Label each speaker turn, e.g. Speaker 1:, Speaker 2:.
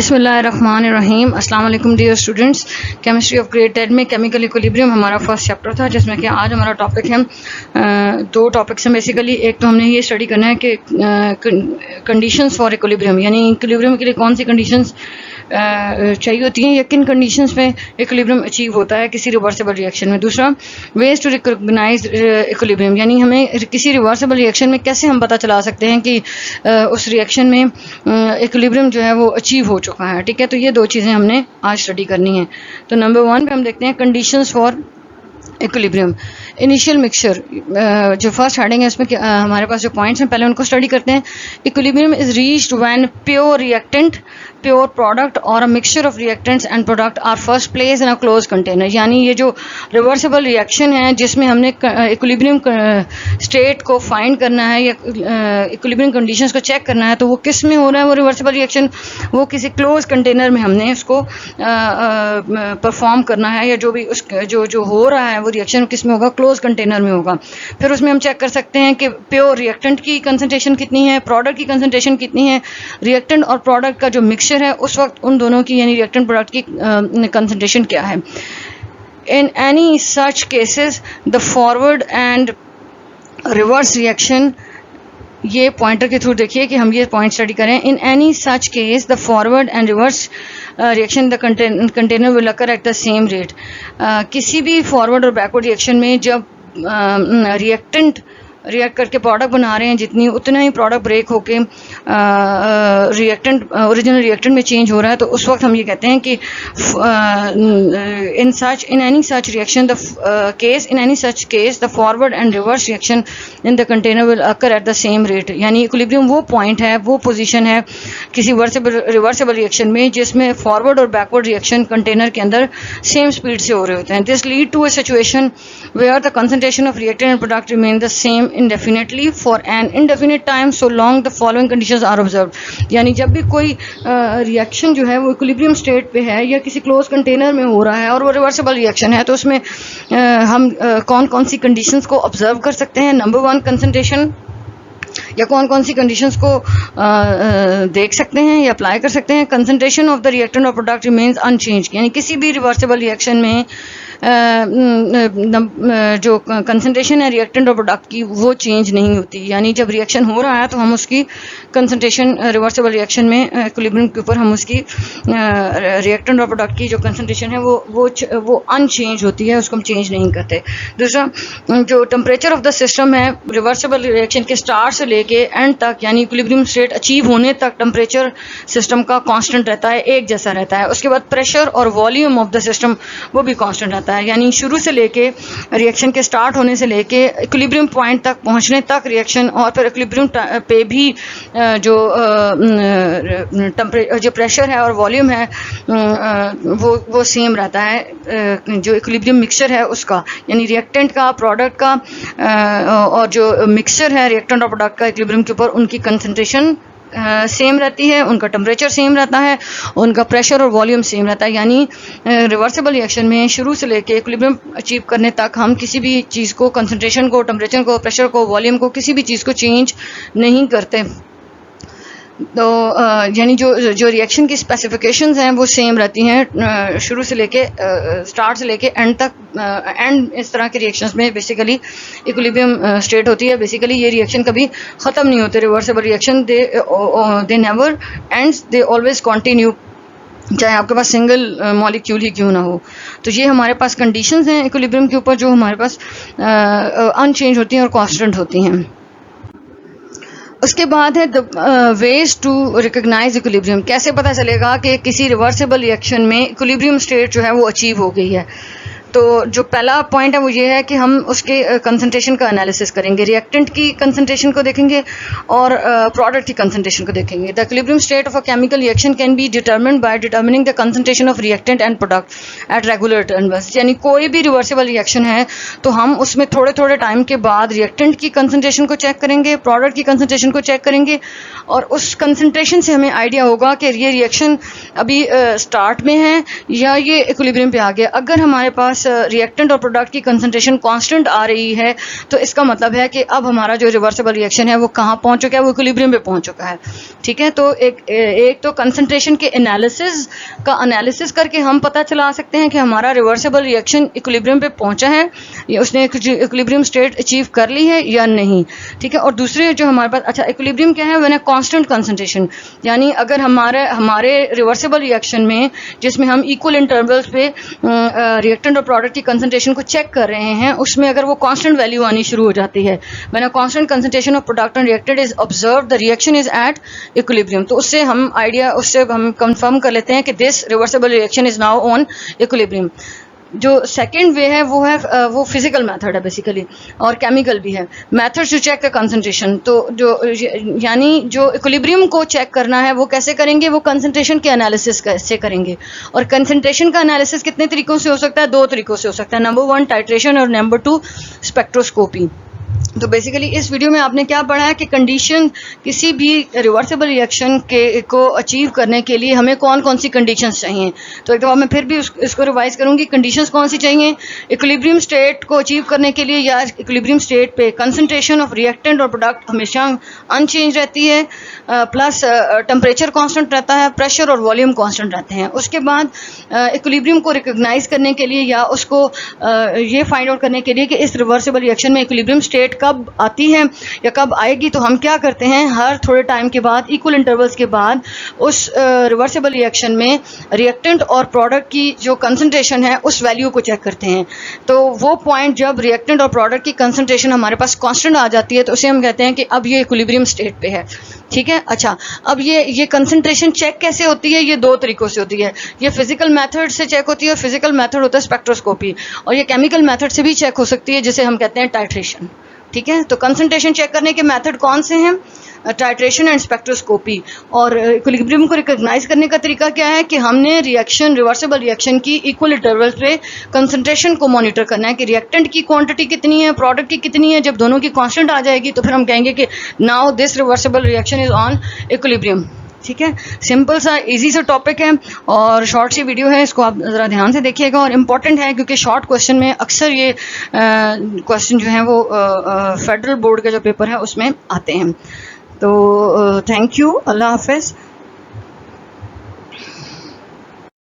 Speaker 1: बिस्मिल्लाहिर्रहमानिर्रहीम। अस्सलाम वालेकुम dear students. Chemistry of grade 10 में केमिकल इक्विलिब्रियम हमारा फर्स्ट चैप्टर था, जिसमें कि आज हमारा टॉपिक है दो टॉपिक्स हैं बेसिकली। एक तो हमने ये स्टडी करना है कि कंडीशंस फॉर इक्विलिब्रियम, यानी इक्विलिब्रियम के लिए कौन सी कंडीशंस चाहिए होती हैं या किन कंडीशंस में इक्विलिब्रियम अचीव होता है किसी रिवर्सिबल रिएक्शन में। दूसरा, वेज टू रिकॉग्नाइज इक्विलिब्रियम, यानी हमें किसी रिवर्सिबल रिएक्शन में कैसे हम पता चला सकते हैं कि उस रिएक्शन में इक्विलिब्रियम जो है वो अचीव हो चुका है। ठीक है, तो ये दो चीज़ें हमने आज स्टडी करनी है। तो नंबर 1 पे हम देखते हैं conditions for equilibrium. Initial mixture, जो फर्स्ट हेडिंग है इसमें हमारे पास जो पॉइंट्स हैं पहले उनको स्टडी करते हैं। Equilibrium is reached when pure reactant, pure product और a mixture of reactants and product are first place in a close container, यानी ये जो रिवर्सिबल रिएक्शन है जिसमें हमने इक्विलिब्रियम स्टेट को फाइंड करना है या इक्विलिब्रियम कंडीशंस को चेक करना है, तो वो किस में हो रहा है वो रिवर्सिबल रिएक्शन, वो किसी क्लोज कंटेनर में हमने उसको परफॉर्म करना है, या जो भी उस जो हो रहा है वो रिएक्शन किस में होगा, क्लोज कंटेनर में होगा। फिर उसमें हम चेक कर सकते हैं कि प्योर रिएक्टेंट की कंसंट्रेशन कितनी है, प्रोडक्ट की कंसंट्रेशन कितनी है, रिएक्टेंट और प्रोडक्ट का जो मिक्सचर है उस वक्त उन दोनों की यानी रिएक्टेंट प्रोडक्ट की कंसंट्रेशन क्या है। In any such cases the forward and reverse reaction, ये पॉइंटर के थ्रू देखिए कि हम ये पॉइंट स्टडी करें। In any such case the forward and reverse reaction the container will occur at the same rate. किसी भी फॉरवर्ड और बैकवर्ड रिएक्शन में जब रिएक्टेंट रिएक्ट करके प्रोडक्ट बना रहे हैं जितनी उतना ही प्रोडक्ट ब्रेक होके रिएक्टेंट ओरिजिनल रिएक्टेंट में चेंज हो रहा है, तो उस वक्त हम ये कहते हैं कि in any such reaction the case in any such case the forward and reverse reaction in the container will occur at the same rate, यानी इक्विलिब्रियम वो पॉइंट है, वो पोजीशन है किसी रिवर्सिबल रिएक्शन में जिसमें फॉरवर्ड और बैकवर्ड रिएक्शन कंटेनर के अंदर सेम स्पीड से हो रहे होते हैं। This lead to a situation where the concentration of reactant and product remain the same indefinitely for an indefinite time so long the following conditions are observed, यानी जब भी कोई रिएक्शन जो है वो इक्विलिब्रियम स्टेट पे है या किसी क्लोज कंटेनर में हो रहा है और वो रिवर्सिबल रिएक्शन है, तो उसमें हम कौन कौन सी कंडीशंस को ऑब्जर्व कर सकते हैं। नंबर 1, कंसंट्रेशन, या कौन कौन सी कंडीशंस को देख सकते हैं या अप्लाई कर सकते हैं। कंसंट्रेशन ऑफ द रिएक्टेंट और प्रोडक्ट रिमेन्स अनचेंज्ड, यानी किसी भी रिवर्सिबल रिएक्शन में जो कंसंट्रेशन है रिएक्टेंट और प्रोडक्ट की वो चेंज नहीं होती, यानी जब रिएक्शन हो रहा है तो हम उसकी कंसंट्रेशन रिवर्सिबल रिएक्शन में इक्विलिब्रियम के ऊपर हम उसकी रिएक्टेंट और प्रोडक्ट की जो कंसंट्रेशन है वो अनचेंज होती है, उसको हम चेंज नहीं करते। दूसरा, जो टेम्परेचर ऑफ द सिस्टम है रिवर्सिबल रिएक्शन के स्टार्ट से लेके एंड तक, यानी इक्विलिब्रियम स्टेट अचीव होने तक टेम्परेचर सिस्टम का कांस्टेंट रहता है, एक जैसा रहता है। उसके बाद प्रेशर और वॉल्यूम ऑफ द सिस्टम वो भी कांस्टेंट रहता है, यानी शुरू से लेके रिएक्शन के स्टार्ट होने से लेके इक्विलिब्रियम पॉइंट तक पहुंचने तक रिएक्शन, और फिर इक्विलिब्रियम पे भी जो प्रेशर है और वॉल्यूम है वो सेम रहता है, जो इक्विलिब्रियम मिक्सचर है उसका, यानी रिएक्टेंट का, प्रोडक्ट का और जो मिक्सचर है रिएक्टेंट और प्रोडक्ट का इक्विलिब्रियम के ऊपर, उनकी कंसंट्रेशन सेम रहती है, उनका टेम्परेचर सेम रहता है, उनका प्रेशर और वॉल्यूम सेम रहता है। यानी रिवर्सिबल रिएक्शन में शुरू से लेके इक्विलिब्रियम अचीव करने तक हम किसी भी चीज़ को, कंसंट्रेशन को, टेम्परेचर को, प्रेशर को, वॉल्यूम को, किसी भी चीज़ को चेंज नहीं करते। तो यानी जो रिएक्शन की स्पेसिफिकेशंस हैं वो सेम रहती हैं शुरू से लेके स्टार्ट से लेके एंड तक। एंड इस तरह के रिएक्शंस में बेसिकली इक्विलिब्रियम स्टेट होती है। बेसिकली ये रिएक्शन कभी ख़त्म नहीं होते, reversible reaction they never ends, they always continue, चाहे आपके पास सिंगल मॉलिक्यूल ही क्यों ना हो। तो ये हमारे पास कंडीशंस हैं इक्विलिब्रियम के ऊपर जो हमारे पास अनचेंज होती हैं और कांस्टेंट होती हैं। उसके बाद है वेज टू रिकॉग्नाइज इक्विलिब्रियम, कैसे पता चलेगा कि किसी रिवर्सिबल रिएक्शन में इक्विलिब्रियम स्टेट जो है वो अचीव हो गई है। तो जो पहला पॉइंट है वो ये है कि हम उसके कंसंट्रेशन का एनालिसिस करेंगे, रिएक्टेंट की कंसंट्रेशन को देखेंगे और प्रोडक्ट की कंसंट्रेशन को देखेंगे। The equilibrium state of a chemical reaction can be determined bye determining the concentration of reactant and product at regular intervals, यानी कोई भी रिवर्सिबल रिएक्शन है तो हम उसमें थोड़े थोड़े टाइम के बाद रिएक्टेंट की कंसंट्रेशन को चेक करेंगे, प्रोडक्ट की कंसंट्रेशन को चेक करेंगे, और उस कंसंट्रेशन से हमें आइडिया होगा कि ये रिएक्शन अभी स्टार्ट में है या ये इक्विलिब्रियम पे आ गया। अगर हमारे पास पास रिएक्टेंट और प्रोडक्ट की कंसंट्रेशन कांस्टेंट आ रही है, तो इसका मतलब है कि अब हमारा जो रिवर्सिबल रिएक्शन है वो कहाँ पहुंच चुका है, वो इक्विलिब्रियम पे पहुंच चुका है। ठीक है, तो एक तो कंसंट्रेशन के एनालिसिस करके हम पता चला सकते हैं कि हमारा रिवर्सिबल रिएक्शन इक्विलिब्रियम पे पहुंचा है, या उसने इक्विलिब्रियम स्टेट अचीव कर ली है या नहीं। ठीक है, और दूसरे जो हमारे पास, अच्छा इक्विलिब्रियम क्या है, व्हेन अ कांस्टेंट कंसंट्रेशन, यानी अगर हमारे रिवर्सिबल रिएक्शन में जिसमें हम इक्वल इंटरवल्स पे रिएक्टेंट और प्रोडक्ट की कंसंट्रेशन को चेक कर रहे हैं, उसमें अगर वो कांस्टेंट वैल्यू आनी शुरू हो जाती है, when a constant concentration of product and reactant is observed, the reaction is at equilibrium, तो उससे हम कंफर्म कर लेते हैं कि this reversible reaction is now on equilibrium. जो सेकेंड वे है वो फिजिकल मेथड है बेसिकली, और केमिकल भी है। Methods to check the concentration, तो यानी जो इक्विलिब्रियम को चेक करना है वो कैसे करेंगे, वो कंसंट्रेशन के एनालिसिस से करेंगे। और कंसंट्रेशन का एनालिसिस कितने तरीकों से हो सकता है, 2 तरीकों से हो सकता है। नंबर 1 टाइट्रेशन और नंबर 2 स्पेक्ट्रोस्कोपी। तो बेसिकली इस वीडियो में आपने क्या पढ़ा है कि कंडीशन, किसी भी रिवर्सिबल रिएक्शन को अचीव करने के लिए हमें कौन कौन सी कंडीशंस चाहिए। तो एक दफ़ा मैं फिर भी इसको रिवाइज करूंगी। कंडीशंस कौन सी चाहिए इक्विलिब्रियम स्टेट को अचीव करने के लिए, या इक्विलिब्रियम स्टेट पे कंसंट्रेशन ऑफ रिएक्टेंट और प्रोडक्ट हमेशा अनचेंज रहती है, प्लस टेम्परेचर कांस्टेंट रहता है, प्रेशर और वॉल्यूम कांस्टेंट रहते हैं। उसके बाद इक्विलिब्रियम को रिकॉग्नाइज करने के लिए, या उसको ये फाइंड आउट करने के लिए कि इस रिवर्सिबल रिएक्शन में इक्विलिब्रियम स्टेट कब आती है या कब आएगी, तो हम क्या करते हैं, हर थोड़े टाइम के बाद, इक्वल इंटरवल्स के बाद, उस रिवर्सिबल रिएक्शन में रिएक्टेंट और प्रोडक्ट की जो कंसंट्रेशन है उस वैल्यू को चेक करते हैं। तो वो पॉइंट जब रिएक्टेंट और प्रोडक्ट की कंसंट्रेशन हमारे पास कांस्टेंट आ जाती है, तो उसे हम कहते हैं कि अब ये इक्विलिब्रियम स्टेट पे है। ठीक है, अच्छा अब ये कंसंट्रेशन चेक कैसे होती है, ये 2 तरीकों से होती है। ये फिजिकल मेथड से चेक होती है, और फिजिकल मेथड होता है स्पेक्ट्रोस्कोपी, और ये केमिकल मेथड से भी चेक हो सकती है, जिसे हम कहते हैं टाइट्रेशन। ठीक है, तो कंसंट्रेशन चेक करने के मेथड कौन से हैं, टाइट्रेशन एंड स्पेक्ट्रोस्कोपी। और इक्विलिब्रियम को रिकॉग्नाइज करने का तरीका क्या है कि हमने रिवर्सिबल रिएक्शन की इक्वल इंटरवल्स पे कंसंट्रेशन को मॉनिटर करना है कि रिएक्टेंट की क्वांटिटी कितनी है, प्रोडक्ट की कितनी है। जब दोनों की कांस्टेंट आ जाएगी तो फिर हम कहेंगे कि now this reversible reaction is on equilibrium. ठीक है, सिंपल सा इजी सा टॉपिक है और शॉर्ट सी वीडियो है, इसको आप ज़रा ध्यान से देखिएगा। और इम्पॉर्टेंट है क्योंकि शॉर्ट क्वेश्चन में अक्सर ये क्वेश्चन जो हैं वो फेडरल बोर्ड का जो पेपर है उसमें आते हैं। तो थैंक यू, अल्लाह हाफिज़।